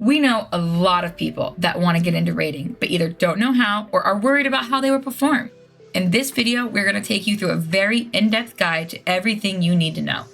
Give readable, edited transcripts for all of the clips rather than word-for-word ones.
We know a lot of people that want to get into raiding, but either don't know how or are worried about how they will perform. In this video, we're going to take you through a very in-depth guide to everything you need to know.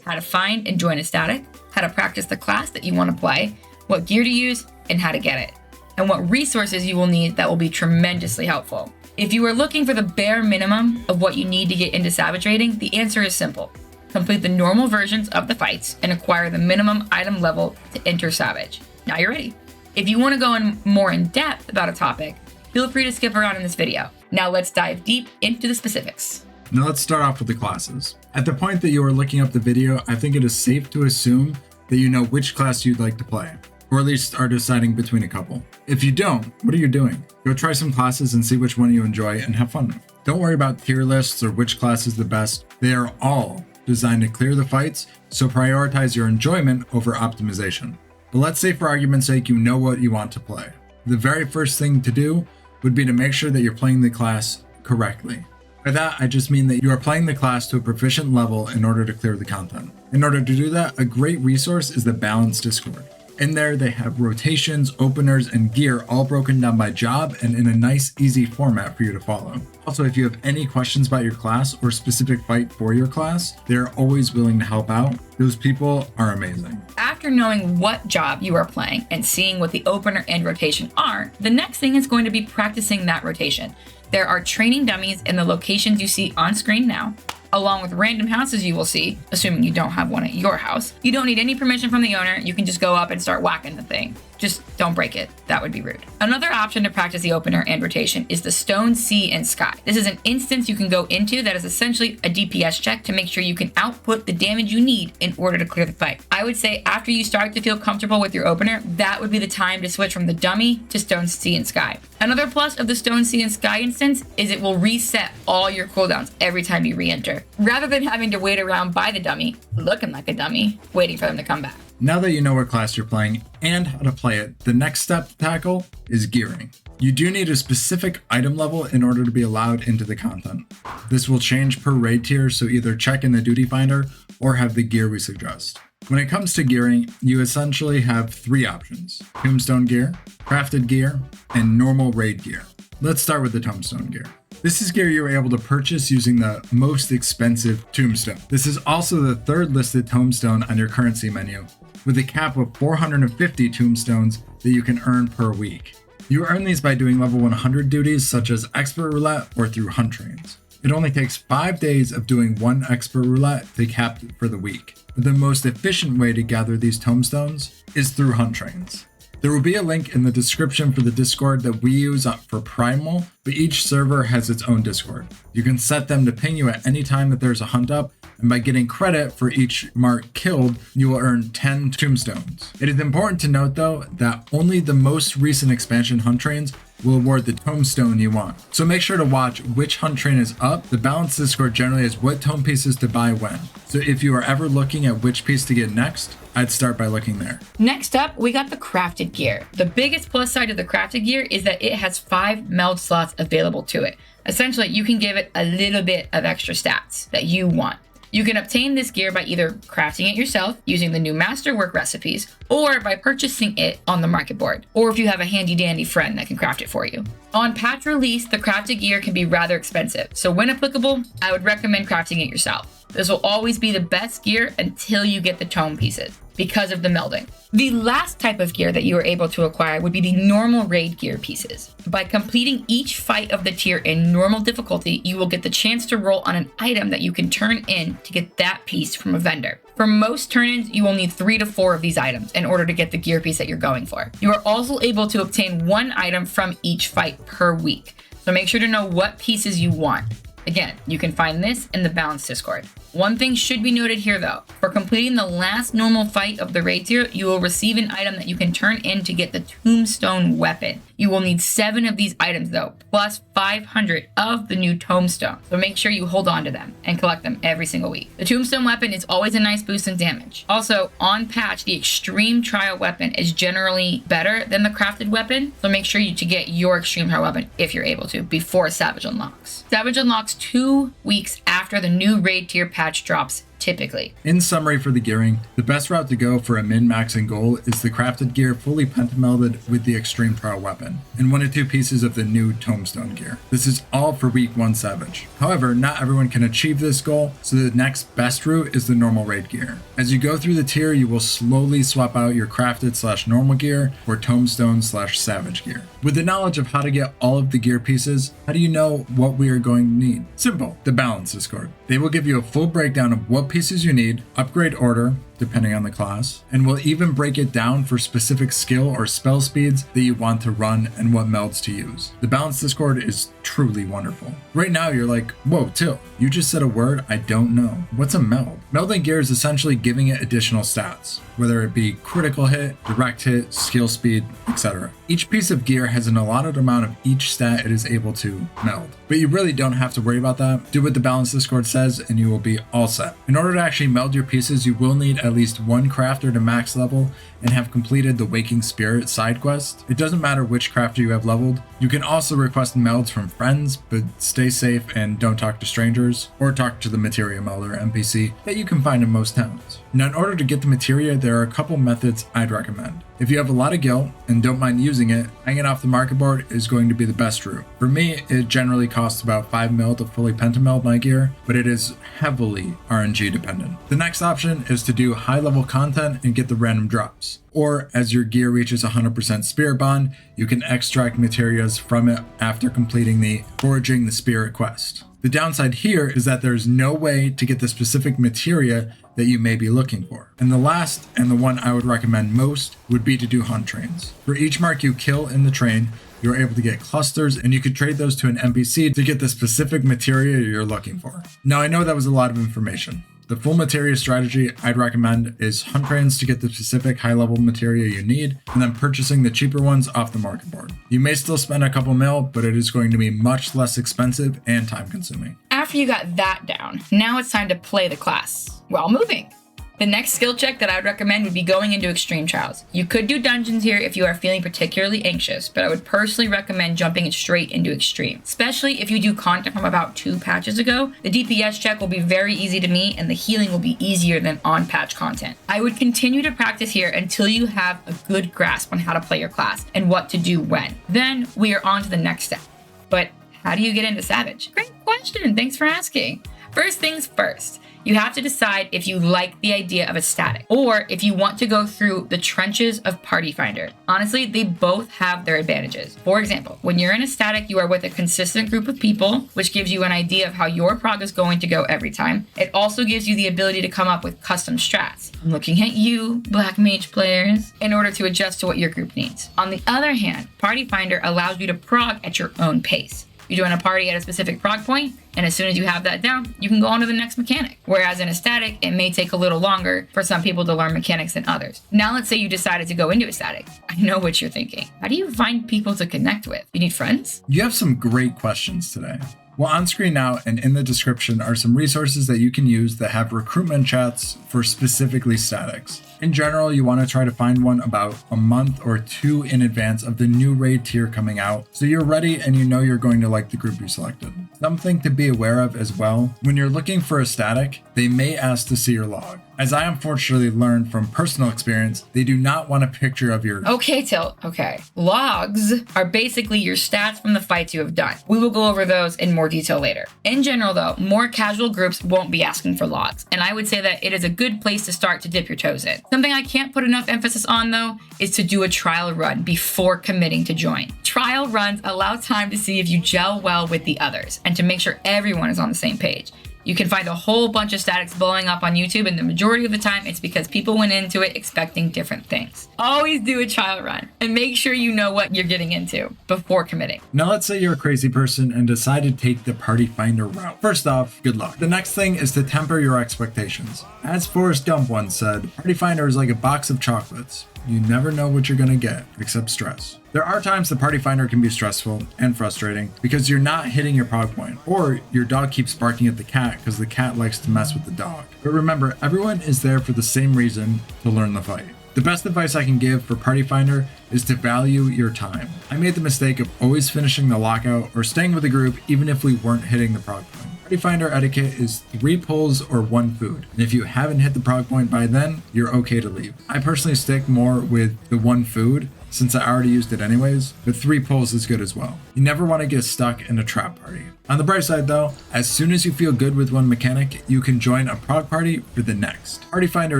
How to find and join a static, how to practice the class that you want to play, what gear to use, and how to get it, and what resources you will need that will be tremendously helpful. If you are looking for the bare minimum of what you need to get into Savage raiding, the answer is simple. Complete the normal versions of the fights and acquire the minimum item level to enter Savage. Now you're ready. If you want to go in more in depth about a topic, feel free to skip around in this video. Now let's dive deep into the specifics. Now let's start off with the classes. At the point that you are looking up the video, I think it is safe to assume that you know which class you'd like to play, or at least are deciding between a couple. If you don't, what are you doing? Go try some classes and see which one you enjoy and have fun. Don't worry about tier lists or which class is the best. They are all designed to clear the fights, so prioritize your enjoyment over optimization. But let's say for argument's sake you know what you want to play. The very first thing to do would be to make sure that you're playing the class correctly. By that, I just mean that you are playing the class to a proficient level in order to clear the content. In order to do that, a great resource is the Balance Discord. In there, they have rotations, openers, and gear all broken down by job and in a nice, easy format for you to follow. Also, if you have any questions about your class or specific fight for your class, they are always willing to help out. Those people are amazing. After knowing what job you are playing and seeing what the opener and rotation are, the next thing is going to be practicing that rotation. There are training dummies in the locations you see on screen now, along with random houses you will see, assuming you don't have one at your house. You don't need any permission from the owner. You can just go up and start whacking the thing. Just don't break it. That would be rude. Another option to practice the opener and rotation is the Stone, Sea, and Sky. This is an instance you can go into that is essentially a DPS check to make sure you can output the damage you need in order to clear the fight. I would say after you start to feel comfortable with your opener, that would be the time to switch from the dummy to Stone, Sea, and Sky. Another plus of the Stone, Sea, and Sky instance is it will reset all your cooldowns every time you re-enter, rather than having to wait around by the dummy, looking like a dummy, waiting for them to come back. Now that you know what class you're playing and how to play it, the next step to tackle is gearing. You do need a specific item level in order to be allowed into the content. This will change per raid tier, so either check in the duty finder or have the gear we suggest. When it comes to gearing, you essentially have three options: Tombstone gear, crafted gear, and normal raid gear. Let's start with the Tomestone gear. This is gear you are able to purchase using the most expensive Tombstone. This is also the third listed Tomestone on your currency menu, with a cap of 450 Tombstones that you can earn per week. You earn these by doing level 100 duties such as Expert Roulette or through hunt trains. It only takes 5 days of doing one Expert Roulette to cap for the week. The most efficient way to gather these Tomestones is through hunt trains. There will be a link in the description for the Discord that we use for Primal, but each server has its own Discord. You can set them to ping you at any time that there's a hunt up, and by getting credit for each mark killed, you will earn 10 Tombstones. It is important to note though that only the most recent expansion hunt trains will award the Tomestone you want. So make sure to watch which hunt train is up. The Balance Discord generally has what tome pieces to buy when. So if you are ever looking at which piece to get next, I'd start by looking there. Next up, we got the crafted gear. The biggest plus side of the crafted gear is that it has 5 meld slots available to it. Essentially, you can give it a little bit of extra stats that you want. You can obtain this gear by either crafting it yourself using the new masterwork recipes, or by purchasing it on the market board, or if you have a handy dandy friend that can craft it for you. On patch release, the crafted gear can be rather expensive, so when applicable, I would recommend crafting it yourself. This will always be the best gear until you get the tome pieces, because of the melding. The last type of gear that you are able to acquire would be the normal raid gear pieces. By completing each fight of the tier in normal difficulty, you will get the chance to roll on an item that you can turn in to get that piece from a vendor. For most turn-ins, you will need 3 to 4 of these items in order to get the gear piece that you're going for. You are also able to obtain 1 item from each fight per week, so make sure to know what pieces you want. Again, you can find this in the Balance Discord. One thing should be noted here though. For completing the last normal fight of the raid tier, you will receive an item that you can turn in to get the Tombstone weapon. You will need 7 of these items though, plus 500 of the new Tomestone. So make sure you hold on to them and collect them every single week. The Tombstone weapon is always a nice boost in damage. Also, on patch, the Extreme Trial weapon is generally better than the crafted weapon. So make sure to get your Extreme Trial weapon if you're able to before Savage unlocks. Savage unlocks 2 weeks after the new raid tier patch drops typically. In summary for the gearing, the best route to go for a min-maxing goal is the crafted gear fully pentamelded with the extreme trial weapon, and 1 or 2 pieces of the new Tomestone gear. This is all for week 1 Savage. However, not everyone can achieve this goal, so the next best route is the normal raid gear. As you go through the tier, you will slowly swap out your crafted/normal gear for Tomestone/Savage gear. With the knowledge of how to get all of the gear pieces, how do you know what we are going to need? Simple, the balance Discord. They will give you a full breakdown of what pieces you need, upgrade order, depending on the class, and will even break it down for specific skill or spell speeds that you want to run and what melds to use. The balance Discord is truly wonderful. Right now you're like, whoa, Tilt, you just said a word I don't know. What's a meld? Melding gear is essentially giving it additional stats, whether it be critical hit, direct hit, skill speed, etc. Each piece of gear has an allotted amount of each stat it is able to meld, but you really don't have to worry about that. Do what the balance Discord says and you will be all set. In order to actually meld your pieces, you will need at least 1 crafter to max level and have completed the Waking Spirit side quest. It doesn't matter which crafter you have leveled. You can also request melds from friends, but stay safe and don't talk to strangers, or talk to the Materia melder NPC that you can find in most towns. Now, in order to get the Materia, there are a couple methods I'd recommend. If you have a lot of guilt and don't mind using it, hanging off the market board is going to be the best route. For me, it generally costs about 5 mil to fully pentameld my gear, but it is heavily RNG dependent. The next option is to do high level content and get the random drops. Or as your gear reaches 100% spirit bond, you can extract materias from it after completing the Foraging the Spirit quest. The downside here is that there's no way to get the specific materia that you may be looking for. And the last, and the one I would recommend most, would be to do hunt trains. For each mark you kill in the train, you're able to get clusters, and you could trade those to an NPC to get the specific materia you're looking for. Now, I know that was a lot of information. The full materia strategy I'd recommend is hunt trains to get the specific high-level materia you need, and then purchasing the cheaper ones off the market board. You may still spend a couple mil, but it is going to be much less expensive and time-consuming. After you got that down, now it's time to play the class while moving. The next skill check that I would recommend would be going into extreme trials. You could do dungeons here if you are feeling particularly anxious, but I would personally recommend jumping straight into extreme. Especially if you do content from about 2 patches ago, the DPS check will be very easy to meet and the healing will be easier than on patch content. I would continue to practice here until you have a good grasp on how to play your class and what to do when. Then we are on to the next step. But how do you get into Savage? Great question, thanks for asking. First things first. You have to decide if you like the idea of a static or if you want to go through the trenches of Party Finder. Honestly, they both have their advantages. For example, when you're in a static, you are with a consistent group of people, which gives you an idea of how your prog is going to go every time. It also gives you the ability to come up with custom strats. I'm looking at you, Black Mage players, in order to adjust to what your group needs. On the other hand, Party Finder allows you to prog at your own pace. You join a party at a specific prog point, and as soon as you have that down, you can go on to the next mechanic. Whereas in a static, it may take a little longer for some people to learn mechanics than others. Now let's say you decided to go into a static. I know what you're thinking. How do you find people to connect with? You need friends? You have some great questions today. Well, on screen now and in the description are some resources that you can use that have recruitment chats for specifically statics. In general, you want to try to find one about a month or 2 in advance of the new raid tier coming out, so you're ready and you know you're going to like the group you selected. Something to be aware of as well, when you're looking for a static, they may ask to see your log. As I unfortunately learned from personal experience, they do not want a picture of your... Okay, Tilt. Okay. Logs are basically your stats from the fights you have done. We will go over those in more detail later. In general, though, more casual groups won't be asking for logs, and I would say that it is a good place to start to dip your toes in. Something I can't put enough emphasis on, though, is to do a trial run before committing to join. Trial runs allow time to see if you gel well with the others, and to make sure everyone is on the same page. You can find a whole bunch of statics blowing up on YouTube, and the majority of the time it's because people went into it expecting different things. Always do a trial run and make sure you know what you're getting into before committing. Now let's say you're a crazy person and decide to take the Party Finder route. First off, good luck. The next thing is to temper your expectations. As Forrest Gump once said, Party Finder is like a box of chocolates. You never know what you're gonna get, except stress. There are times the Party Finder can be stressful and frustrating because you're not hitting your prog point, or your dog keeps barking at the cat because the cat likes to mess with the dog. But remember, everyone is there for the same reason, to learn the fight. The best advice I can give for Party Finder is to value your time. I made the mistake of always finishing the lockout or staying with the group even if we weren't hitting the prog point. Party Finder etiquette is 3 pulls or 1 food, and if you haven't hit the prog point by then, you're okay to leave. I personally stick more with the 1 food, since I already used it anyways, but 3 pulls is good as well. You never want to get stuck in a trap party. On the bright side though, as soon as you feel good with one mechanic, you can join a prog party for the next. Party Finder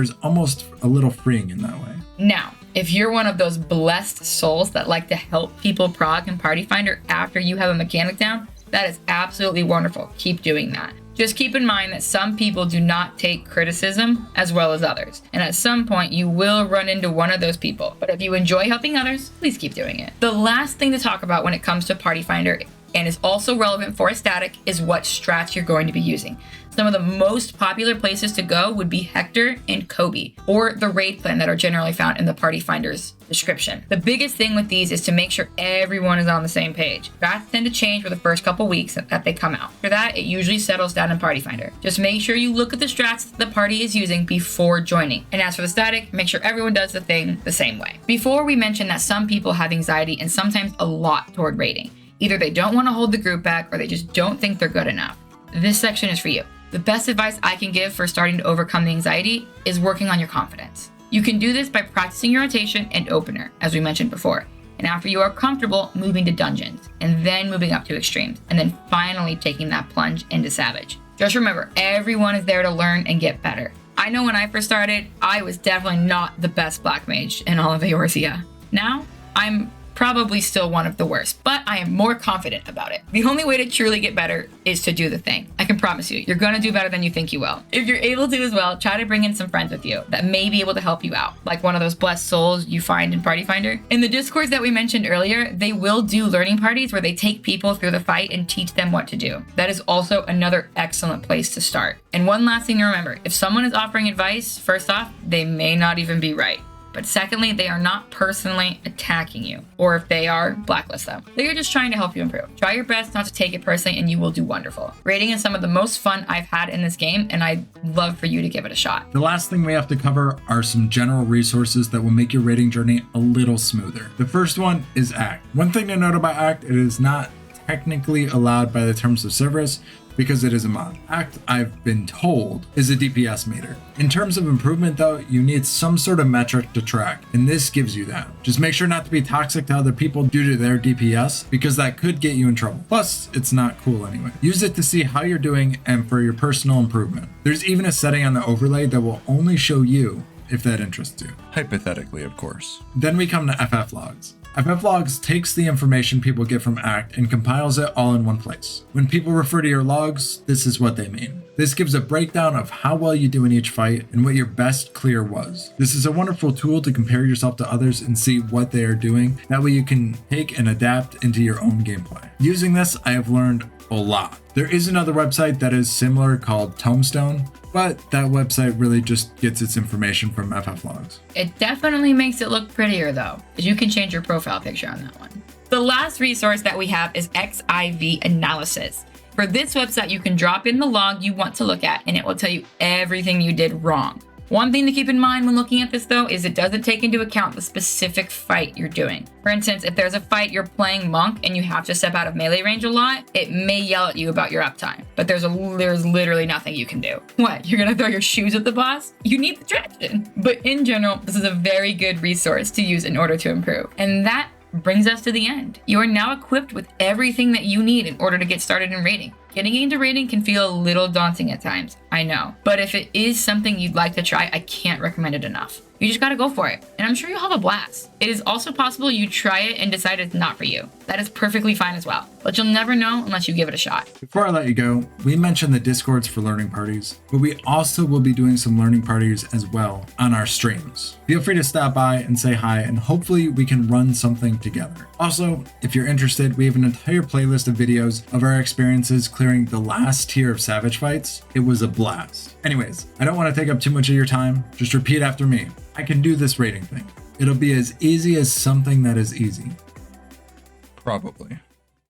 is almost a little freeing in that way. Now, if you're one of those blessed souls that like to help people prog in Party Finder after you have a mechanic down, that is absolutely wonderful. Keep doing that. Just keep in mind that some people do not take criticism as well as others, and at some point you will run into one of those people. But if you enjoy helping others, please keep doing it. The last thing to talk about when it comes to Party Finder, and is also relevant for a static, is what strats you're going to be using. Some of the most popular places to go would be Hector and Kobe, or the raid plan that are generally found in the Party Finder's description. The biggest thing with these is to make sure everyone is on the same page. Strats tend to change for the first couple weeks that they come out. After that, it usually settles down in Party Finder. Just make sure you look at the strats that the party is using before joining. And as for the static, make sure everyone does the thing the same way. Before, we mentioned that some people have anxiety and sometimes a lot toward raiding. Either they don't want to hold the group back or they just don't think they're good enough. This section is for you. The best advice I can give for starting to overcome the anxiety is working on your confidence. You can do this by practicing your rotation and opener, as we mentioned before. And after you are comfortable, moving to dungeons, and then moving up to extremes, and then finally taking that plunge into savage. Just remember, everyone is there to learn and get better. I know when I first started, I was definitely not the best black mage in all of Eorzea. Now, I'm probably still one of the worst, but I am more confident about it. The only way to truly get better is to do the thing. I can promise you, you're gonna do better than you think you will. If you're able to as well, try to bring in some friends with you that may be able to help you out, like one of those blessed souls you find in Party Finder. In the Discords that we mentioned earlier, they will do learning parties where they take people through the fight and teach them what to do. That is also another excellent place to start. And one last thing to remember, if someone is offering advice, first off, they may not even be right. But secondly, they are not personally attacking you, or if they are, blacklist them. They are just trying to help you improve. Try your best not to take it personally and you will do wonderful. Raiding is some of the most fun I've had in this game, and I'd love for you to give it a shot. The last thing we have to cover are some general resources that will make your raiding journey a little smoother. The first one is Act. One thing to note about Act, it is not technically allowed by the terms of service, because it is a mod. Act, I've been told, is a DPS meter. In terms of improvement though, you need some sort of metric to track, and this gives you that. Just make sure not to be toxic to other people due to their DPS, because that could get you in trouble. Plus, it's not cool anyway. Use it to see how you're doing and for your personal improvement. There's even a setting on the overlay that will only show you if that interests you. Hypothetically, of course. Then we come to FF logs. FF logs takes the information people get from Act and compiles it all in one place. When people refer to your logs, this is what they mean. This gives a breakdown of how well you do in each fight and what your best clear was. This is a wonderful tool to compare yourself to others and see what they are doing. That way you can take and adapt into your own gameplay. Using this, I have learned a lot. There is another website that is similar called Tomestone, but that website really just gets its information from FF logs. It definitely makes it look prettier though, because you can change your profile picture on that one. The last resource that we have is XIV Analysis. For this website, you can drop in the log you want to look at and it will tell you everything you did wrong. One thing to keep in mind when looking at this though is it doesn't take into account the specific fight you're doing. For instance, if there's a fight you're playing monk and you have to step out of melee range a lot, it may yell at you about your uptime, but there's literally nothing you can do. What, you're gonna throw your shoes at the boss? You need the traction. But in general, this is a very good resource to use in order to improve. And that brings us to the end. You are now equipped with everything that you need in order to get started in raiding. Getting into raiding can feel a little daunting at times, I know. But if it is something you'd like to try, I can't recommend it enough. You just gotta go for it, and I'm sure you'll have a blast. It is also possible you try it and decide it's not for you. That is perfectly fine as well, but you'll never know unless you give it a shot. Before I let you go, we mentioned the Discords for learning parties, but we also will be doing some learning parties as well on our streams. Feel free to stop by and say hi, and hopefully we can run something together. Also, if you're interested, we have an entire playlist of videos of our experiences clearing the last tier of Savage fights. It was a blast. Anyways, I don't want to take up too much of your time. Just repeat after me. I can do this rating thing. It'll be as easy as something that is easy. Probably.